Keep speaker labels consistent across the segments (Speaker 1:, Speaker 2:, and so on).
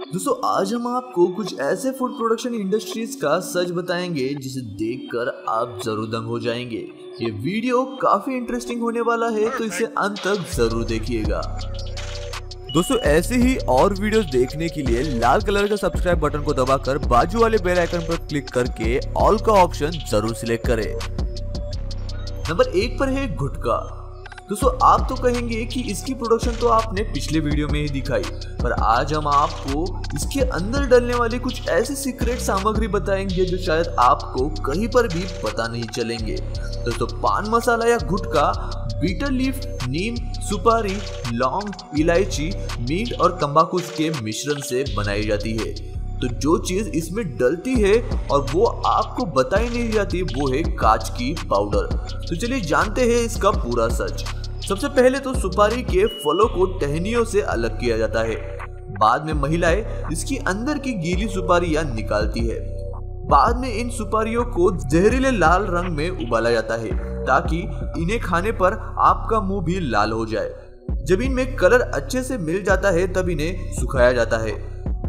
Speaker 1: दोस्तों आज हम आपको कुछ ऐसे फूड प्रोडक्शन इंडस्ट्रीज का सच बताएंगे जिसे देखकर आप जरूर दंग हो जाएंगे। ये वीडियो काफी इंटरेस्टिंग होने वाला है, तो इसे अंत तक जरूर देखिएगा। दोस्तों ऐसे ही और वीडियोस देखने के लिए लाल कलर का सब्सक्राइब बटन को दबाकर बाजू वाले बेल आइकन पर क्लिक करके ऑल का ऑप्शन जरूर सिलेक्ट करें। नंबर 1 पर है गुटखा। दोस्तों आप तो कहेंगे कि इसकी प्रोडक्शन तो आपने पिछले वीडियो में ही दिखाई, पर आज हम आपको इसके अंदर डलने वाली कुछ ऐसी सीक्रेट सामग्री बताएंगे जो शायद आपको कहीं पर भी पता नहीं चलेंगे। दोस्तों पान मसाला या गुटखा बीटर लीफ, नीम, सुपारी, लौंग, इलायची, मीट और तंबाकू के मिश्रण से बनाई जाती है। तो जो चीज इसमें डलती है और वो आपको बताई नहीं जाती वो है कांच की पाउडर। तो चलिए जानते हैं इसका पूरा सच। सबसे पहले तो सुपारी के फलों को टहनियों से अलग किया जाता है। बाद में महिलाएं इसकी अंदर की गीली सुपारियां निकालती है। बाद में इन सुपारियों को जहरीले लाल रंग में उबाला जाता है ताकि इन्हें खाने पर आपका मुंह भी लाल हो जाए। जब इनमें कलर अच्छे से मिल जाता है तब इन्हें सुखाया जाता है।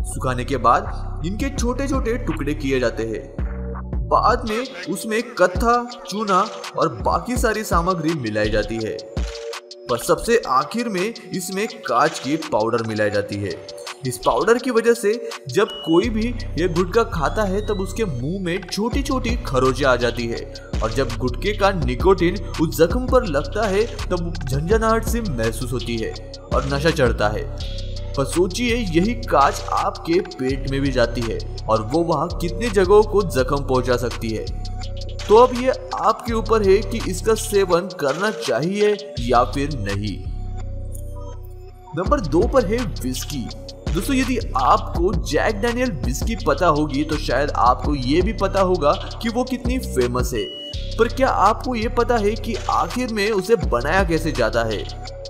Speaker 1: सुखाने के बाद इनके छोटे छोटे टुकड़े किए जाते हैं। बाद में उसमें कत्था, चूना और बाकी सारी सामग्री मिलाई जाती है, पर सबसे आखिर में इसमें कांच की पाउडर मिलाई जाती है। इस पाउडर की वजह से जब कोई भी ये गुटखा खाता है तब उसके मुंह में छोटी छोटी खरोंचें आ जाती है, और जब गुटखे का निकोटीन उस जख्म पर लगता है तब झंझनाहट सी महसूस होती है और नशा चढ़ता है। पर सोचिए यही कांच आपके पेट में भी जाती है और वो वहां कितनी जगहों को जख्म पहुंचा सकती है। तो अब ये आपके ऊपर है कि इसका सेवन करना चाहिए या फिर नहीं। नंबर 2 पर है विस्की। दोस्तों यदि आपको जैक डैनियल विस्की पता होगी तो शायद आपको ये भी पता होगा कि वो कितनी फेमस है, पर क्या आपको ये पता है कि आखिर में उसे बनाया कैसे जाता है?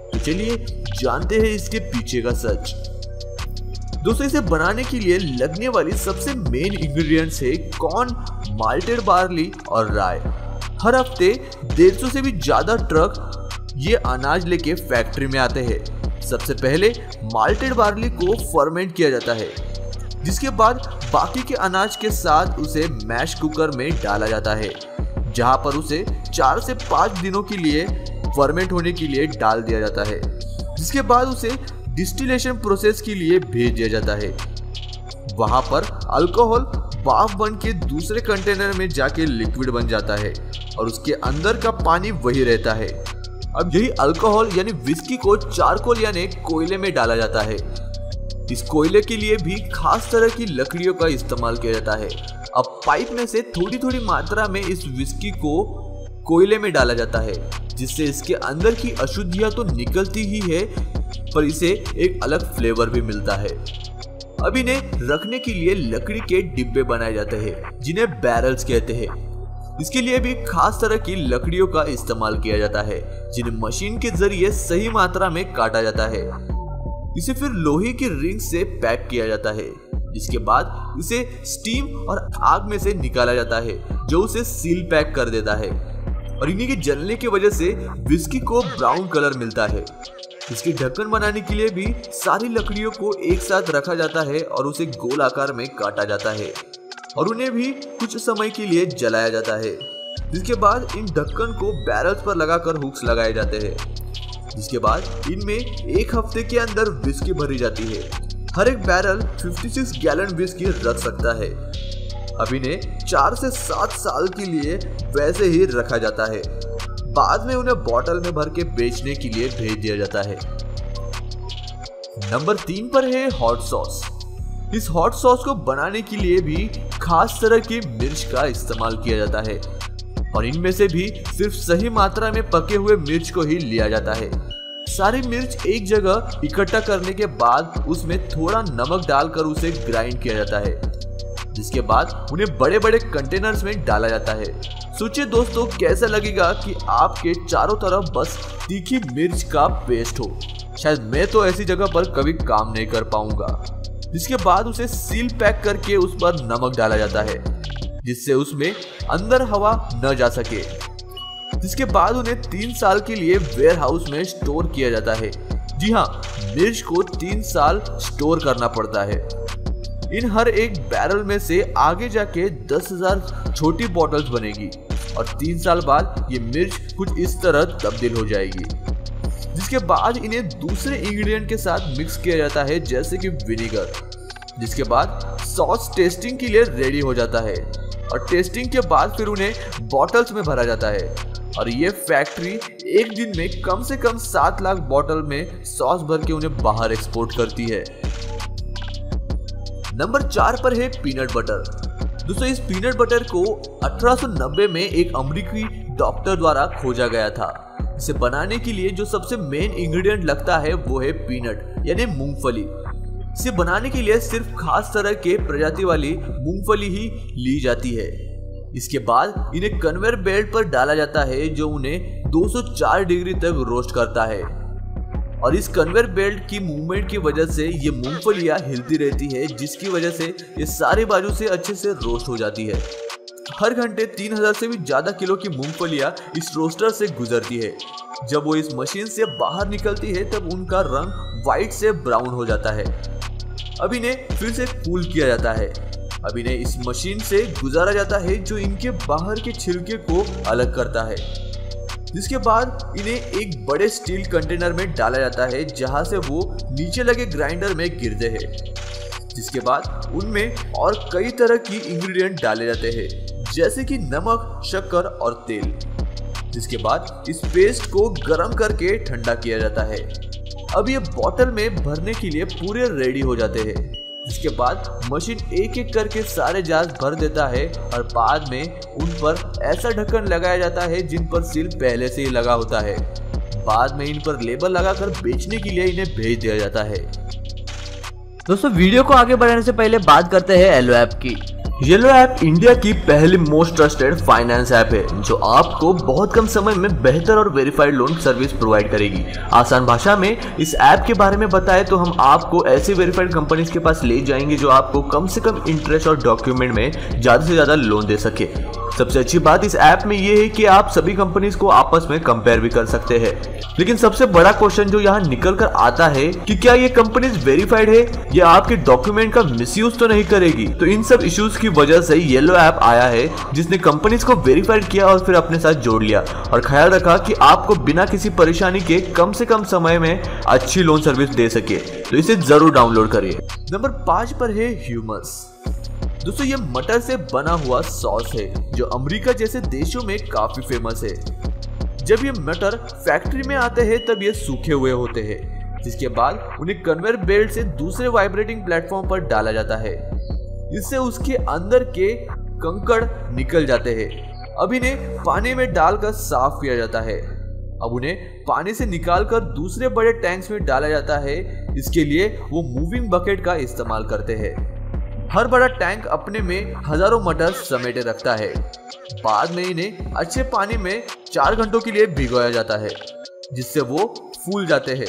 Speaker 1: तो चलिए जानते हैं इसके पीछे का सच। दोस्तों इसे बनाने के लिए लगने वाली सबसे मेन इंग्रेडिएंट्स है कॉर्न, माल्टेड बार्ली और राय। हर हफ्ते 150 से भी ज्यादा ट्रक ये अनाज लेके फैक्ट्री में आते हैं। सबसे पहले माल्टेड बार्ली को फर्मेंट किया जाता है, जिसके बाद बाकी के अनाज के साथ उसे मैश कुकर में डाला जाता है, जहां पर उसे 4 से 5 दिनों के लिए फर्मेंट होने के लिए डाल दिया जाता है, जिसके बाद उसे डिस्टिलेशन प्रोसेस के लिए भेज दिया जाता है। वहां पर अल्कोहल भाप बन के दूसरे कंटेनर में जाके लिक्विड बन जाता है और उसके अंदर का पानी वही रहता है। अब यही अल्कोहल यानी विस्की को चारकोल यानी कोयले में डाला जाता है। इस कोयले के लिए भी खास तरह की लकड़ियों का इस्तेमाल किया जाता है। अब पाइप में से थोड़ी थोड़ी मात्रा में इस विस्की को कोयले में डाला जाता है, जिससे इसके अंदर की अशुद्धियां तो निकलती ही है, पर इसे एक अलग फ्लेवर भी मिलता है। अब इन्हें रखने के लिए लकड़ी के डिब्बे बनाए जाते हैं, जिन्हें बैरल्स कहते हैं। इसके लिए भी खास तरह की लकड़ियों का इस्तेमाल किया जाता है, जिन्हें मशीन के जरिए सही मात्रा में काटा जाता है। इसे फिर लोहे की रिंग से पैक किया जाता है, जिसके बाद इसे स्टीम और आग में से निकाला जाता है, जो उसे सील पैक कर देता है। और इन्हीं के जलने की वजह से विस्की को ब्राउन कलर मिलता है। इसके ढक्कन बनाने के लिए भी सारी लकड़ियों को एक साथ रखा जाता है और उसे गोल आकार में काटा जाता है और उन्हें भी कुछ समय के लिए जलाया जाता है, जिसके बाद इन ढक्कन को बैरल्स पर लगाकर हुक्स लगाए जाते हैं, जिसके बाद इनमें 1 हफ्ते के अंदर विस्की भरी जाती है। हर एक बैरल 56 गैलन विस्की रख सकता है। अब इन्हें 4 से 7 साल के लिए वैसे ही रखा जाता है। बाद में उन्हें बोतल में भर के बेचने के लिए भेज दिया जाता है। नंबर 3 पर है हॉट सॉस। इस हॉट सॉस को बनाने के लिए भी खास तरह की मिर्च का इस्तेमाल किया जाता है, और इनमें से भी सिर्फ सही मात्रा में पके हुए मिर्च को ही लिया जाता है। सारी मिर्च एक जगह इकट्ठा करने के बाद उसमें थोड़ा नमक डालकर उसे ग्राइंड किया जाता है, जिसके बाद उन्हें बड़े बड़े कंटेनर्स में डाला जाता है। सोचिए दोस्तों कैसा लगेगा कि आपके चारों तरफ बस तीखी मिर्च का पेस्ट हो। शायद मैं तो ऐसी जगह पर कभी काम नहीं कर पाऊंगा। जिसके बाद उसे सील पैक करके उस पर नमक डाला जाता है, जिससे उसमें अंदर हवा न जा सके। जिसके बाद उन्हें 3 साल के लिए वेयर हाउस में स्टोर किया जाता है। जी हाँ, मिर्च को 3 साल स्टोर करना पड़ता है। इन हर एक बैरल में से आगे जाके 10,000 छोटी बॉटल्स बनेगी और 3 साल बाद ये मिर्च कुछ इस तरह तब्दील हो जाएगी, जिसके बाद इन्हें दूसरे इंग्रेडिएंट के साथ मिक्स किया जाता है जैसे कि विनेगर, जिसके बाद सॉस टेस्टिंग के लिए रेडी हो जाता है और टेस्टिंग के बाद फिर उन्हें बॉटल्स में भरा जाता है और ये फैक्ट्री एक दिन में कम से कम 7 लाख बॉटल में सॉस भर के उन्हें बाहर एक्सपोर्ट करती है। नंबर 4 पर है पीनट बटर। दोस्तों इस पीनट बटर को 1890 में एक अमेरिकी डॉक्टर द्वारा खोजा गया था। इसे बनाने के लिए जो सबसे मेन इंग्रेडिएंट लगता है वो है पीनट यानी मूंगफली। इसे बनाने के लिए सिर्फ खास तरह के प्रजाति वाली मूंगफली ही ली जाती है। इसके बाद इन्हें कन्वेयर बेल्ट पर डाला जाता है जो उन्हें 204 डिग्री तक रोस्ट करता है और इस कन्वेयर बेल्ट की मूवमेंट की वजह से ये मूंगफलियां हिलती रहती है, जिसकी वजह से ये सारे बाजू से अच्छे से रोस्ट हो जाती है। हर घंटे 3000 से भी ज्यादा किलो की मूंगफलियां इस रोस्टर से गुजरती है। जब वो इस मशीन से बाहर निकलती है तब उनका रंग व्हाइट से ब्राउन हो जाता है। अब इन्हें फिर से कूल किया जाता है। अब इन्हें इस मशीन से गुजारा जाता है जो इनके बाहर के छिलके को अलग करता है, जिसके बाद इन्हें एक बड़े स्टील कंटेनर में डाला जाता है जहां से वो नीचे लगे ग्राइंडर में गिरते हैं, जिसके बाद उनमें और कई तरह की इंग्रेडिएंट डाले जाते हैं जैसे कि नमक, शक्कर और तेल, जिसके बाद इस पेस्ट को गर्म करके ठंडा किया जाता है। अब ये बॉटल में भरने के लिए पूरे रेडी हो जाते हैं, जिसके बाद मशीन एक एक करके सारे जार भर देता है और बाद में उन पर ऐसा ढक्कन लगाया जाता है जिन पर सील पहले से ही लगा होता है। बाद में इन पर लेबल लगाकर बेचने के लिए इन्हें भेज दिया जाता है।
Speaker 2: दोस्तों वीडियो को आगे बढ़ाने से पहले बात करते हैं येलो ऐप की।
Speaker 1: येलो ऐप इंडिया की पहली मोस्ट ट्रस्टेड फाइनेंस ऐप है जो आपको बहुत कम समय में बेहतर और वेरीफाइड लोन सर्विस प्रोवाइड करेगी। आसान भाषा में इस ऐप के बारे में बताएं तो हम आपको ऐसी वेरीफाइड कंपनीज के पास ले जाएंगे जो आपको कम से कम इंटरेस्ट और डॉक्यूमेंट में ज्यादा से ज्यादा लोन दे सके। सबसे अच्छी बात इस ऐप में ये है कि आप सभी कंपनीज को आपस में कंपेयर भी कर सकते हैं। लेकिन सबसे बड़ा क्वेश्चन जो यहाँ निकल कर आता है कि क्या ये कंपनीज वेरीफाइड है या आपके डॉक्यूमेंट का मिसयूज तो नहीं करेगी। तो इन सब इश्यूज की वजह से येलो ऐप आया है जिसने कंपनीज को वेरीफाइड किया और फिर अपने साथ जोड़ लिया और ख्याल रखा कि आपको बिना किसी परेशानी के कम से कम समय में अच्छी लोन सर्विस दे सके। तो इसे जरूर डाउनलोड करिए। नंबर 5 पर है ह्यूमस। दोस्तों ये मटर से बना हुआ सॉस है जो अमेरिका जैसे देशों में काफी फेमस है। जब ये मटर फैक्ट्री में आते हैं तब ये सूखे हुए होते हैं, जिसके बाद उन्हें कन्वेयर बेल्ट से दूसरे वाइब्रेटिंग प्लेटफॉर्म पर डाला जाता है। इससे उसके अंदर के कंकड़ निकल जाते हैं। अब इन्हें पानी में डालकर साफ किया जाता है। अब उन्हें पानी से निकालकर दूसरे बड़े टैंक्स में डाला जाता है। इसके लिए वो मूविंग बकेट का इस्तेमाल करते हैं। हर बड़ा टैंक अपने में हजारों मटर समेटे रखता है। बाद में इन्हें अच्छे पानी में 4 घंटों के लिए भिगोया जाता है, जिससे वो फूल जाते हैं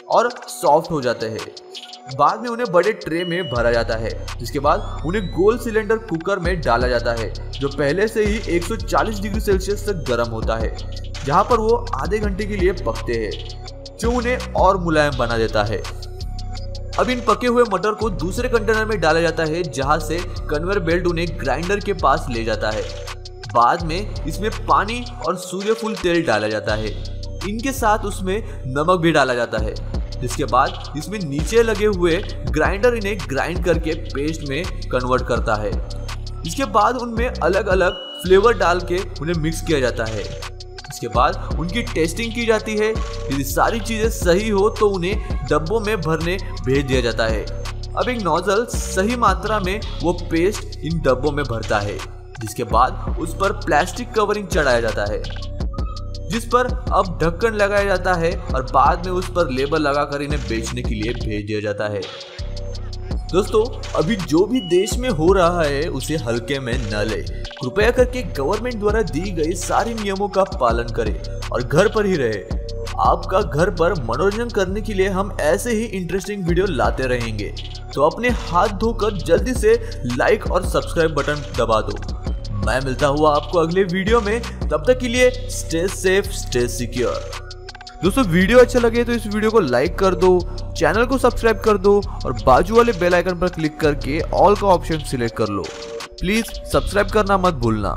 Speaker 1: और सॉफ्ट हो जाते हैं। बाद में उन्हें बड़े ट्रे में भरा जाता है, जिसके बाद उन्हें गोल सिलेंडर कुकर में डाला जाता है जो पहले से ही 140 डिग्री सेल्सियस तक गर्म होता है, जहां पर वो आधे घंटे के लिए पकते हैं, जो उन्हें और मुलायम बना देता है। अब इन पके हुए मटर को दूसरे कंटेनर में डाला जाता है जहां से कन्वेयर बेल्ट उन्हें ग्राइंडर के पास ले जाता है। बाद में इसमें पानी और सूर्यफूल तेल डाला जाता है। इनके साथ उसमें नमक भी डाला जाता है, जिसके बाद इसमें नीचे लगे हुए ग्राइंडर इन्हें ग्राइंड करके पेस्ट में कन्वर्ट करता है। इसके बाद उनमें अलग अलग फ्लेवर डाल के उन्हें मिक्स किया जाता है। इसके बाद उनकी टेस्टिंग की जाती है। यदि सारी चीजें सही हो तो उन्हें डब्बों में भरने भेज दिया जाता है। अब एक नोजल सही मात्रा में वो पेस्ट इन डब्बों में भरता है, जिसके बाद उस पर प्लास्टिक कवरिंग चढ़ाया जाता है, जिस पर अब ढक्कन लगाया जाता है और बाद में उस पर लेबल लगाकर इन्हें बेचने के लिए भेज दिया जाता है। दोस्तों अभी जो भी देश में हो रहा है उसे हल्के में न ले। कृपया करके गवर्नमेंट द्वारा दी गई सारे नियमों का पालन करें और घर पर ही रहे। आपका घर पर मनोरंजन करने के लिए हम ऐसे ही इंटरेस्टिंग वीडियो लाते रहेंगे। तो अपने हाथ धोकर जल्दी से लाइक और सब्सक्राइब बटन दबा दो। मैं मिलता हुआ आपको अगले वीडियो में। तब तक के लिए स्टे सेफ, स्टे सिक्योर। दोस्तों वीडियो अच्छा लगे तो इस वीडियो को लाइक कर दो, चैनल को सब्सक्राइब कर दो और बाजू वाले बेल आइकन पर क्लिक करके ऑल का ऑप्शन सिलेक्ट कर लो। प्लीज सब्सक्राइब करना मत भूलना।